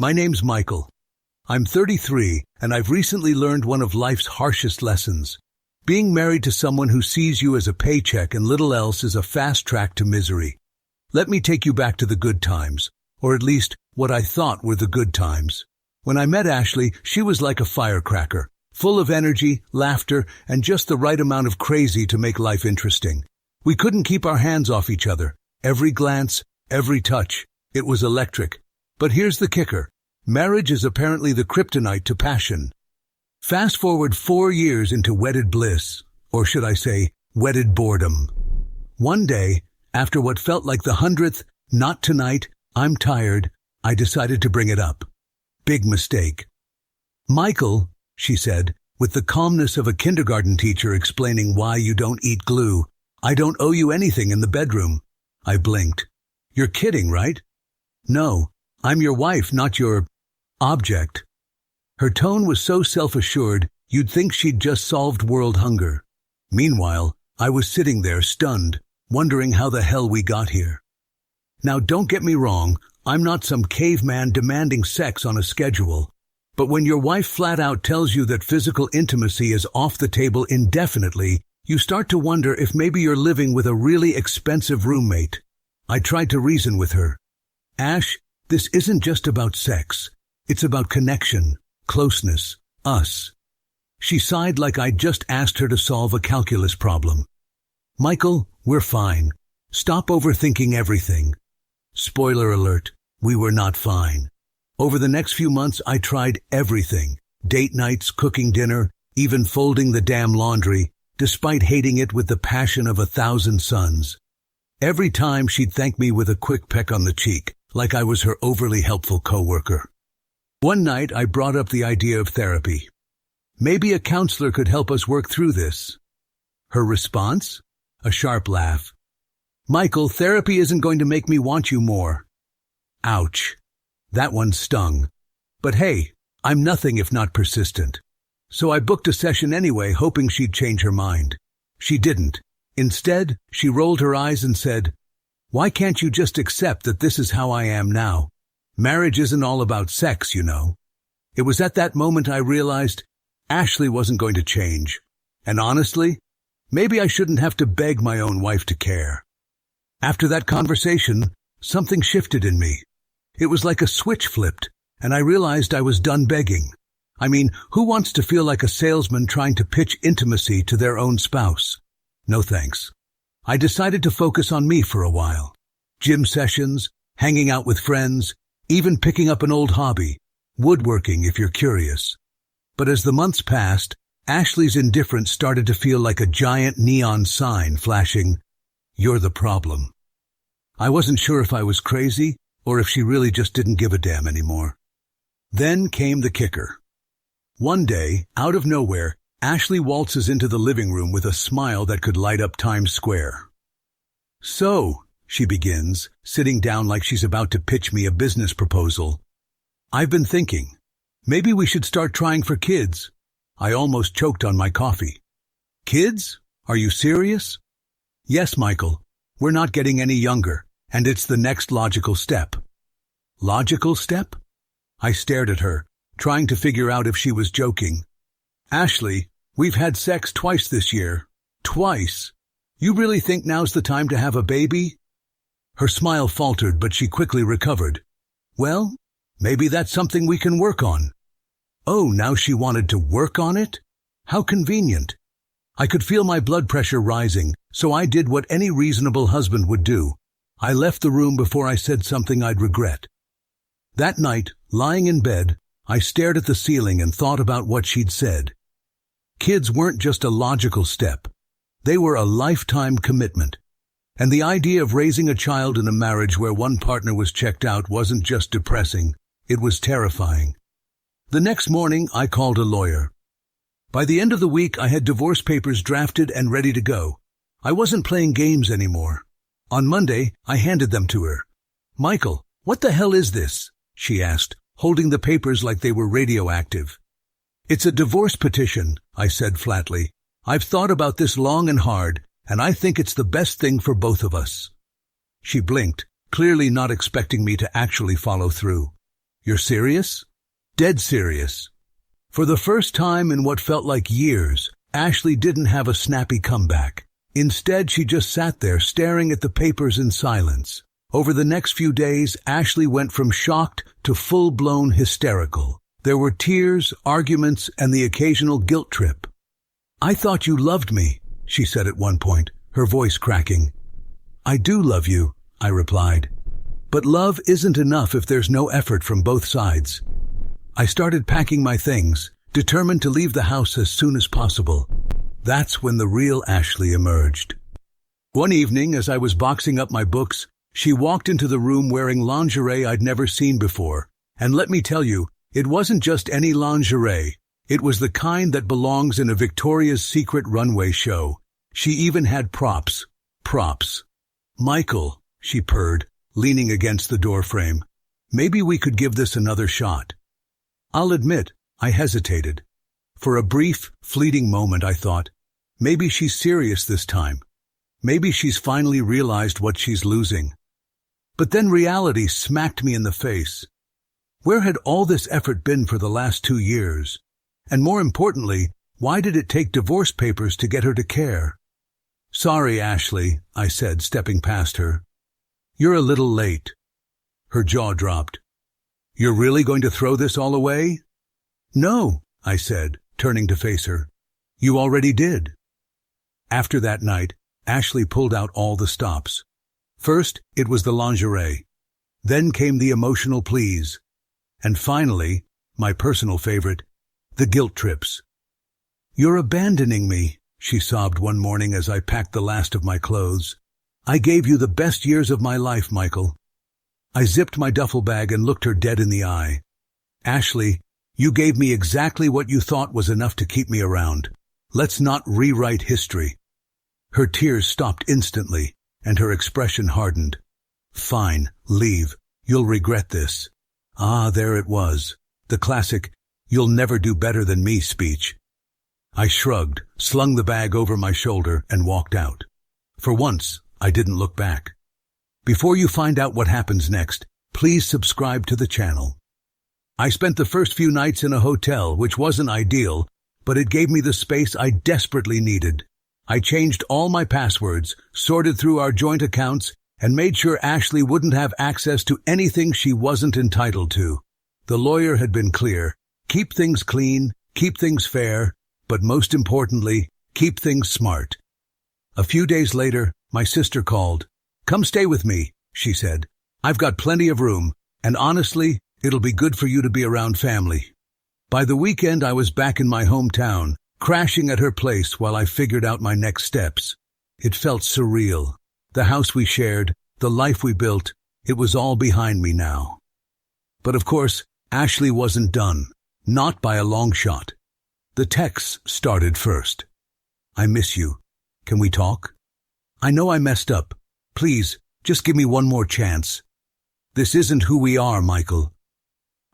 My name's Michael. I'm 33, and I've recently learned one of life's harshest lessons. Being married to someone who sees you as a paycheck and little else is a fast track to misery. Let me take you back to the good times, or at least what I thought were the good times. When I met Ashley, she was like a firecracker, full of energy, laughter, and just the right amount of crazy to make life interesting. We couldn't keep our hands off each other. Every glance, every touch, it was electric. But here's the kicker. Marriage is apparently the kryptonite to passion. Fast forward 4 years into wedded bliss, or should I say, wedded boredom. One day, after what felt like the 100th, "Not tonight, I'm tired," I decided to bring it up. Big mistake. "Michael," she said, with the calmness of a kindergarten teacher explaining why you don't eat glue, "I don't owe you anything in the bedroom." I blinked. "You're kidding, right?" "No, I'm your wife, not your object." Her tone was so self-assured, you'd think she'd just solved world hunger. Meanwhile, I was sitting there stunned, wondering how the hell we got here. Now, don't get me wrong, I'm not some caveman demanding sex on a schedule. But when your wife flat out tells you that physical intimacy is off the table indefinitely, you start to wonder if maybe you're living with a really expensive roommate. I tried to reason with her. "Ash, this isn't just about sex. It's about connection, closeness, us." She sighed like I'd just asked her to solve a calculus problem. "Michael, we're fine. Stop overthinking everything." Spoiler alert, we were not fine. Over the next few months, I tried everything. Date nights, cooking dinner, even folding the damn laundry, despite hating it with the passion of 1,000 suns. Every time she'd thank me with a quick peck on the cheek, like I was her overly helpful coworker. One night, I brought up the idea of therapy. Maybe a counselor could help us work through this. Her response? A sharp laugh. "Michael, therapy isn't going to make me want you more." Ouch. That one stung. But hey, I'm nothing if not persistent. So I booked a session anyway, hoping she'd change her mind. She didn't. Instead, she rolled her eyes and said, "Why can't you just accept that this is how I am now? Marriage isn't all about sex, you know." It was at that moment I realized Ashley wasn't going to change. And honestly, maybe I shouldn't have to beg my own wife to care. After that conversation, something shifted in me. It was like a switch flipped, and I realized I was done begging. I mean, who wants to feel like a salesman trying to pitch intimacy to their own spouse? No thanks. I decided to focus on me for a while. Gym sessions, hanging out with friends, even picking up an old hobby, woodworking if you're curious. But as the months passed, Ashley's indifference started to feel like a giant neon sign flashing, "You're the problem." I wasn't sure if I was crazy or if she really just didn't give a damn anymore. Then came the kicker. One day, out of nowhere, Ashley waltzes into the living room with a smile that could light up Times Square. "So," she begins, sitting down like she's about to pitch me a business proposal, "I've been thinking, maybe we should start trying for kids." I almost choked on my coffee. "Kids? Are you serious?" "Yes, Michael. We're not getting any younger, and it's the next logical step." Logical step? I stared at her, trying to figure out if she was joking. "Ashley, we've had sex twice this year. Twice. You really think now's the time to have a baby?" Her smile faltered, but she quickly recovered. "Well, maybe that's something we can work on." Oh, now she wanted to work on it? How convenient. I could feel my blood pressure rising, so I did what any reasonable husband would do. I left the room before I said something I'd regret. That night, lying in bed, I stared at the ceiling and thought about what she'd said. Kids weren't just a logical step. They were a lifetime commitment. And the idea of raising a child in a marriage where one partner was checked out wasn't just depressing, it was terrifying. The next morning, I called a lawyer. By the end of the week, I had divorce papers drafted and ready to go. I wasn't playing games anymore. On Monday, I handed them to her. "Michael, what the hell is this?" she asked, holding the papers like they were radioactive. "It's a divorce petition," I said flatly. "I've thought about this long and hard, and I think it's the best thing for both of us." She blinked, clearly not expecting me to actually follow through. You're serious? Dead serious. For the first time in what felt like years, Ashley didn't have a snappy comeback. Instead, she just sat there staring at the papers in silence. Over the next few days, Ashley went from shocked to full-blown hysterical. There were tears, arguments, and the occasional guilt trip. "I thought you loved me," she said at one point, her voice cracking. "I do love you," I replied. "But love isn't enough if there's no effort from both sides." I started packing my things, determined to leave the house as soon as possible. That's when the real Ashley emerged. One evening, as I was boxing up my books, she walked into the room wearing lingerie I'd never seen before. And let me tell you, it wasn't just any lingerie. It was the kind that belongs in a Victoria's Secret runway show. She even had props. Props. "Michael," she purred, leaning against the doorframe. "Maybe we could give this another shot." I'll admit, I hesitated. For a brief, fleeting moment I thought, maybe she's serious this time. Maybe she's finally realized what she's losing. But then reality smacked me in the face. Where had all this effort been for the last 2 years? And more importantly, why did it take divorce papers to get her to care? "Sorry, Ashley," I said, stepping past her. "You're a little late." Her jaw dropped. "You're really going to throw this all away?" "No," I said, turning to face her. "You already did." After that night, Ashley pulled out all the stops. First, it was the lingerie. Then came the emotional pleas. And finally, my personal favorite, the guilt trips. "You're abandoning me," she sobbed one morning as I packed the last of my clothes. "I gave you the best years of my life, Michael." I zipped my duffel bag and looked her dead in the eye. "Ashley, you gave me exactly what you thought was enough to keep me around. Let's not rewrite history." Her tears stopped instantly, and her expression hardened. "Fine, leave. You'll regret this." Ah, there it was. The classic, "You'll never do better than me" speech. I shrugged, slung the bag over my shoulder, and walked out. For once, I didn't look back. Before you find out what happens next, please subscribe to the channel. I spent the first few nights in a hotel, which wasn't ideal, but it gave me the space I desperately needed. I changed all my passwords, sorted through our joint accounts, and made sure Ashley wouldn't have access to anything she wasn't entitled to. The lawyer had been clear. Keep things clean, keep things fair, but most importantly, keep things smart. A few days later, my sister called. "Come stay with me," she said. "I've got plenty of room, and honestly, it'll be good for you to be around family." By the weekend, I was back in my hometown, crashing at her place while I figured out my next steps. It felt surreal. The house we shared, the life we built, it was all behind me now. But of course, Ashley wasn't done. Not by a long shot. The texts started first. "I miss you. Can we talk? I know I messed up. Please, just give me one more chance. This isn't who we are, Michael."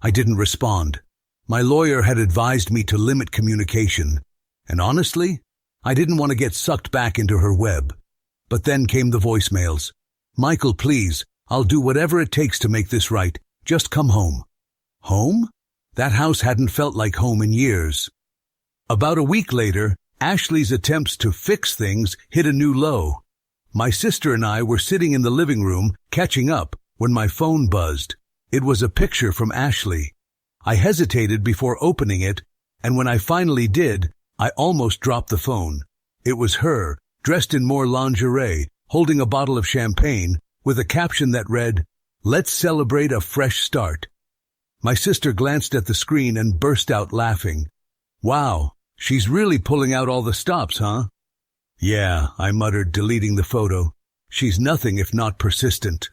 I didn't respond. My lawyer had advised me to limit communication, and honestly, I didn't want to get sucked back into her web. But then came the voicemails. "Michael, please, I'll do whatever it takes to make this right. Just come home." Home? That house hadn't felt like home in years. About a week later, Ashley's attempts to fix things hit a new low. My sister and I were sitting in the living room, catching up, when my phone buzzed. It was a picture from Ashley. I hesitated before opening it, and when I finally did, I almost dropped the phone. It was her, dressed in more lingerie, holding a bottle of champagne, with a caption that read, "Let's celebrate a fresh start." My sister glanced at the screen and burst out laughing. "Wow, she's really pulling out all the stops, huh?" "Yeah," I muttered, deleting the photo. "She's nothing if not persistent."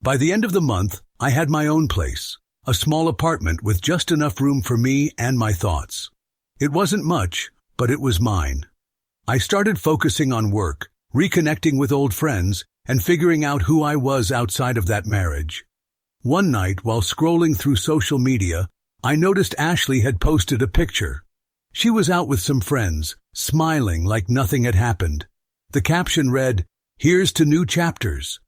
By the end of the month, I had my own place, a small apartment with just enough room for me and my thoughts. It wasn't much, but it was mine. I started focusing on work, reconnecting with old friends, and figuring out who I was outside of that marriage. One night, while scrolling through social media, I noticed Ashley had posted a picture. She was out with some friends, smiling like nothing had happened. The caption read, "Here's to new chapters."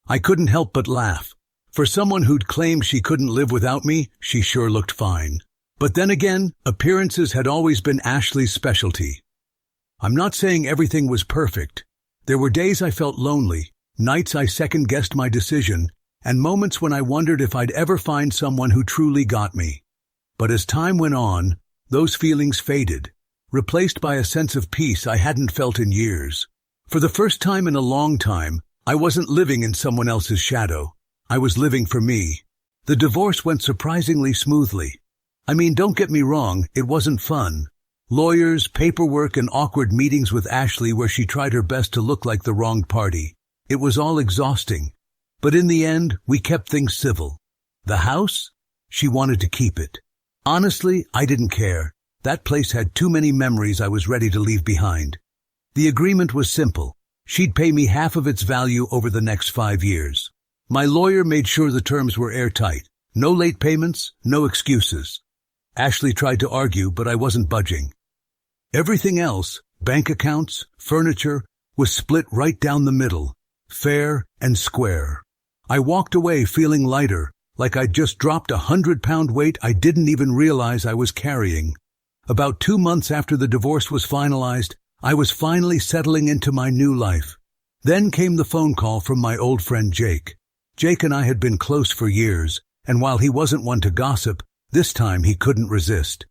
I couldn't help but laugh. For someone who'd claimed she couldn't live without me, she sure looked fine. But then again, appearances had always been Ashley's specialty. I'm not saying everything was perfect. There were days I felt lonely, nights I second-guessed my decision, and moments when I wondered if I'd ever find someone who truly got me. But as time went on, those feelings faded, replaced by a sense of peace I hadn't felt in years. For the first time in a long time, I wasn't living in someone else's shadow. I was living for me. The divorce went surprisingly smoothly. I mean, don't get me wrong, it wasn't fun. Lawyers, paperwork, and awkward meetings with Ashley where she tried her best to look like the wronged party. It was all exhausting. But in the end, we kept things civil. The house? She wanted to keep it. Honestly, I didn't care. That place had too many memories I was ready to leave behind. The agreement was simple. She'd pay me half of its value over the next 5 years. My lawyer made sure the terms were airtight. No late payments, no excuses. Ashley tried to argue, but I wasn't budging. Everything else, bank accounts, furniture, was split right down the middle, fair and square. I walked away feeling lighter, like I'd just dropped a 100-pound weight I didn't even realize I was carrying. About 2 months after the divorce was finalized, I was finally settling into my new life. Then came the phone call from my old friend Jake. Jake and I had been close for years, and while he wasn't one to gossip, this time he couldn't resist.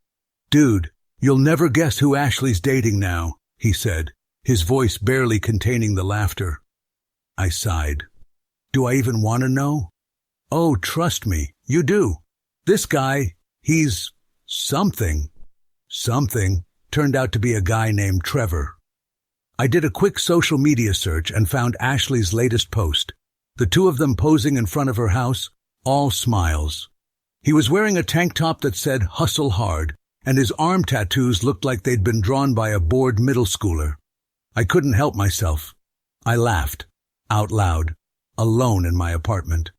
"Dude, you'll never guess who Ashley's dating now," he said, his voice barely containing the laughter. I sighed. "Do I even want to know?" "Oh, trust me, you do. This guy, he's something." Something turned out to be a guy named Trevor. I did a quick social media search and found Ashley's latest post. The two of them posing in front of her house, all smiles. He was wearing a tank top that said "Hustle Hard," and his arm tattoos looked like they'd been drawn by a bored middle schooler. I couldn't help myself. I laughed, out loud, alone in my apartment.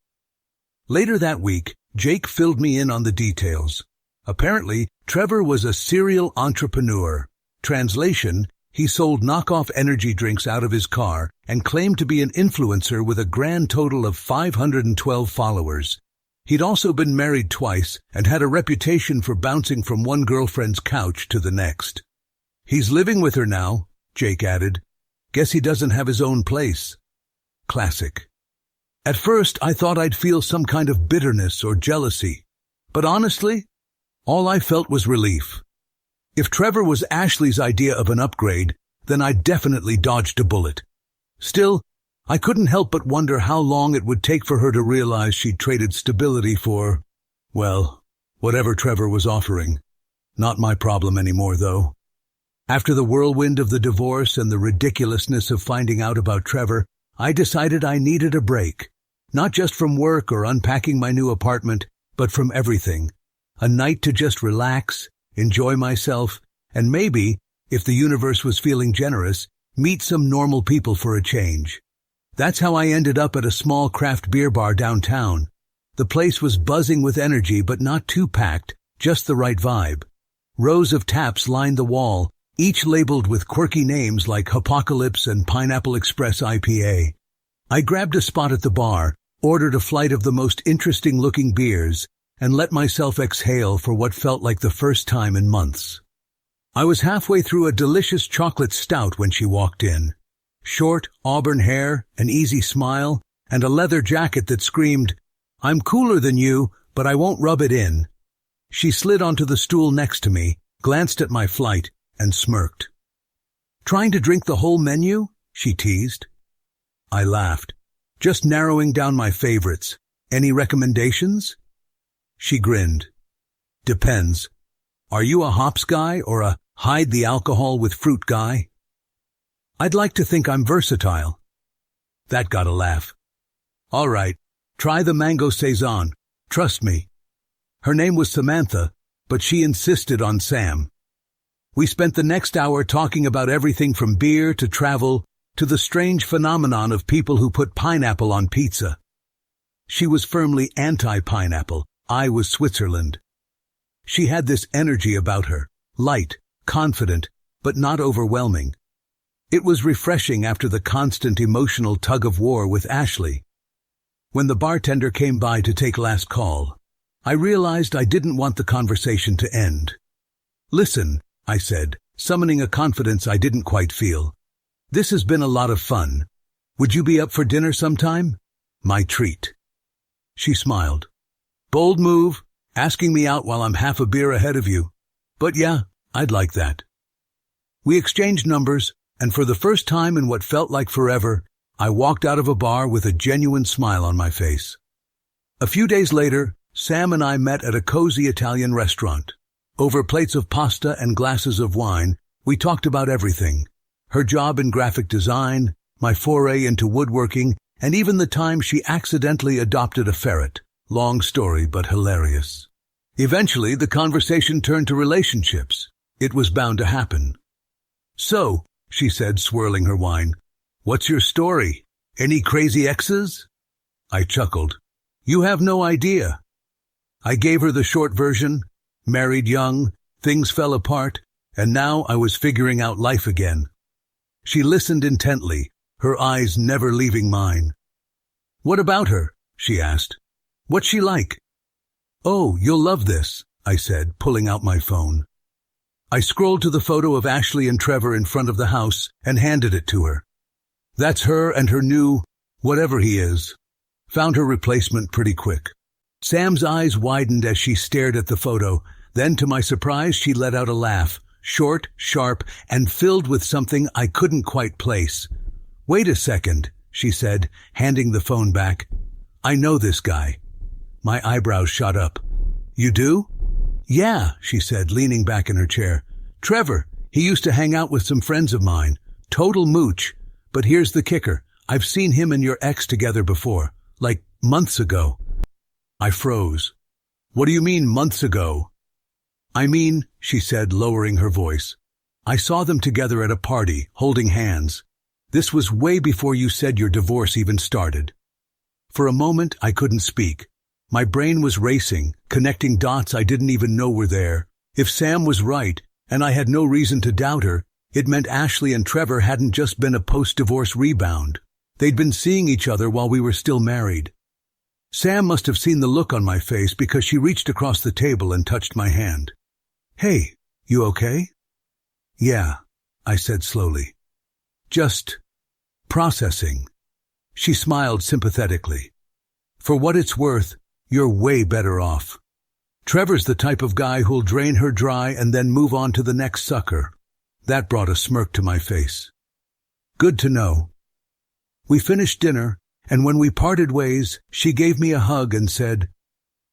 Later that week, Jake filled me in on the details. Apparently, Trevor was a serial entrepreneur. Translation, he sold knockoff energy drinks out of his car and claimed to be an influencer with a grand total of 512 followers. He'd also been married twice and had a reputation for bouncing from one girlfriend's couch to the next. "He's living with her now," Jake added. "Guess he doesn't have his own place." Classic. At first, I thought I'd feel some kind of bitterness or jealousy. But honestly, all I felt was relief. If Trevor was Ashley's idea of an upgrade, then I definitely dodged a bullet. Still, I couldn't help but wonder how long it would take for her to realize she'd traded stability for, well, whatever Trevor was offering. Not my problem anymore, though. After the whirlwind of the divorce and the ridiculousness of finding out about Trevor, I decided I needed a break. Not just from work or unpacking my new apartment, but from everything. A night to just relax, enjoy myself, and maybe, if the universe was feeling generous, meet some normal people for a change. That's how I ended up at a small craft beer bar downtown. The place was buzzing with energy, but not too packed, just the right vibe. Rows of taps lined the wall, each labeled with quirky names like Apocalypse and Pineapple Express IPA. I grabbed a spot at the bar, ordered a flight of the most interesting-looking beers, and let myself exhale for what felt like the first time in months. I was halfway through a delicious chocolate stout when she walked in. Short, auburn hair, an easy smile, and a leather jacket that screamed, "I'm cooler than you, but I won't rub it in." She slid onto the stool next to me, glanced at my flight, and smirked. "Trying to drink the whole menu?" she teased. I laughed. "Just narrowing down my favorites. Any recommendations?" She grinned. "Depends. Are you a hops guy or a hide the alcohol with fruit guy?" "I'd like to think I'm versatile." That got a laugh. "All right, try the mango saison. Trust me." Her name was Samantha, but she insisted on Sam. We spent the next hour talking about everything from beer to travel to the strange phenomenon of people who put pineapple on pizza. She was firmly anti-pineapple. I was Switzerland. She had this energy about her, light, confident, but not overwhelming. It was refreshing after the constant emotional tug-of-war with Ashley. When the bartender came by to take last call, I realized I didn't want the conversation to end. "Listen," I said, summoning a confidence I didn't quite feel. "This has been a lot of fun. Would you be up for dinner sometime? My treat." She smiled. "Bold move, asking me out while I'm half a beer ahead of you. But yeah, I'd like that." We exchanged numbers, and for the first time in what felt like forever, I walked out of a bar with a genuine smile on my face. A few days later, Sam and I met at a cozy Italian restaurant. Over plates of pasta and glasses of wine, we talked about everything. Her job in graphic design, my foray into woodworking, and even the time she accidentally adopted a ferret. Long story, but hilarious. Eventually, the conversation turned to relationships. It was bound to happen. "So," she said, swirling her wine, "what's your story? Any crazy exes?" I chuckled. "You have no idea." I gave her the short version. Married young, things fell apart, and now I was figuring out life again. She listened intently, her eyes never leaving mine. "What about her?" she asked. "What's she like?" "Oh, you'll love this," I said, pulling out my phone. I scrolled to the photo of Ashley and Trevor in front of the house and handed it to her. "That's her and her new, whatever he is." Found her replacement pretty quick. Sam's eyes widened as she stared at the photo. Then, to my surprise, she let out a laugh, short, sharp, and filled with something I couldn't quite place. "Wait a second," she said, handing the phone back. "I know this guy." My eyebrows shot up. "You do?" "Yeah," she said, leaning back in her chair. "Trevor, he used to hang out with some friends of mine. Total mooch. But here's the kicker. I've seen him and your ex together before. Like, months ago." I froze. "What do you mean, months ago?" "I mean," she said, lowering her voice, "I saw them together at a party, holding hands. This was way before you said your divorce even started." For a moment, I couldn't speak. My brain was racing, connecting dots I didn't even know were there. If Sam was right, and I had no reason to doubt her, it meant Ashley and Trevor hadn't just been a post-divorce rebound. They'd been seeing each other while we were still married. Sam must have seen the look on my face because she reached across the table and touched my hand. "Hey, you okay?" "Yeah," I said slowly. "Just processing." She smiled sympathetically. "For what it's worth, you're way better off. Trevor's the type of guy who'll drain her dry and then move on to the next sucker." That brought a smirk to my face. "Good to know." We finished dinner, and when we parted ways, she gave me a hug and said,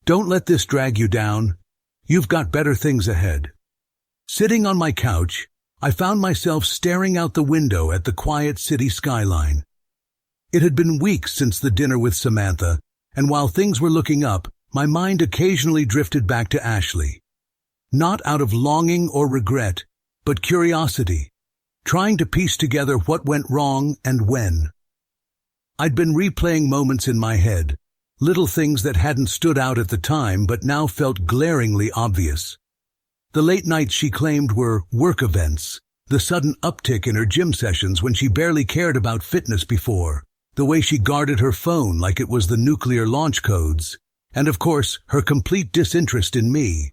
"Don't let this drag you down. You've got better things ahead." Sitting on my couch, I found myself staring out the window at the quiet city skyline. It had been weeks since the dinner with Samantha, and while things were looking up, my mind occasionally drifted back to Ashley. Not out of longing or regret, but curiosity, trying to piece together what went wrong and when. I'd been replaying moments in my head, little things that hadn't stood out at the time but now felt glaringly obvious. The late nights she claimed were work events, the sudden uptick in her gym sessions when she barely cared about fitness before, the way she guarded her phone like it was the nuclear launch codes, and of course, her complete disinterest in me.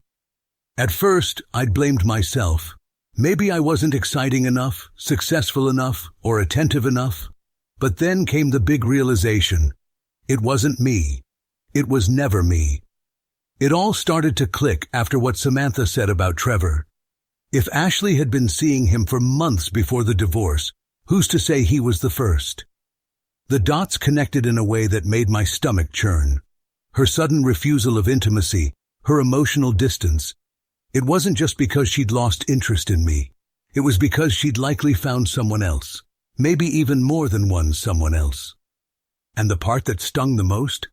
At first, I'd blamed myself. Maybe I wasn't exciting enough, successful enough, or attentive enough. But then came the big realization. It wasn't me. It was never me. It all started to click after what Samantha said about Trevor. If Ashley had been seeing him for months before the divorce, who's to say he was the first? The dots connected in a way that made my stomach churn. Her sudden refusal of intimacy, her emotional distance. It wasn't just because she'd lost interest in me. It was because she'd likely found someone else. Maybe even more than one someone else. And the part that stung the most?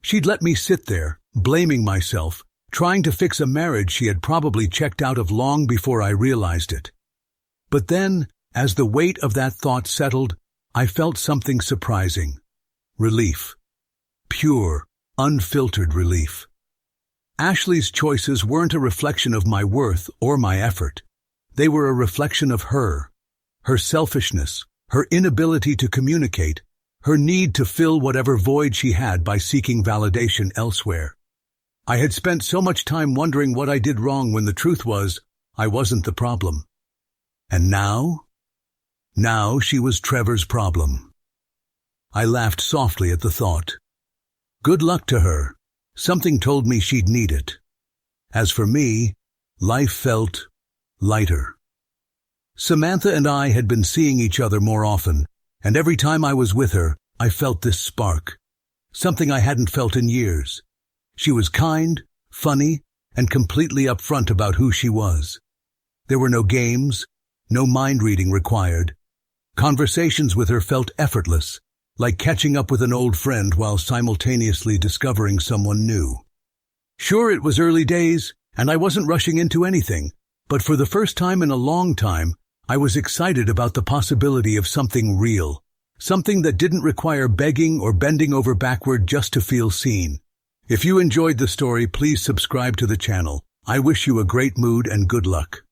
She'd let me sit there, blaming myself, trying to fix a marriage she had probably checked out of long before I realized it. But then, as the weight of that thought settled, I felt something surprising. Relief. Pure, unfiltered relief. Ashley's choices weren't a reflection of my worth or my effort. They were a reflection of her selfishness, her inability to communicate, her need to fill whatever void she had by seeking validation elsewhere. I had spent so much time wondering what I did wrong when the truth was, I wasn't the problem. And now? Now she was Trevor's problem. I laughed softly at the thought. Good luck to her. Something told me she'd need it. As for me, life felt lighter. Samantha and I had been seeing each other more often, and every time I was with her, I felt this spark. Something I hadn't felt in years. She was kind, funny, and completely upfront about who she was. There were no games, no mind-reading required. Conversations with her felt effortless, like catching up with an old friend while simultaneously discovering someone new. Sure, it was early days, and I wasn't rushing into anything, but for the first time in a long time, I was excited about the possibility of something real, something that didn't require begging or bending over backward just to feel seen. If you enjoyed the story, please subscribe to the channel. I wish you a great mood and good luck.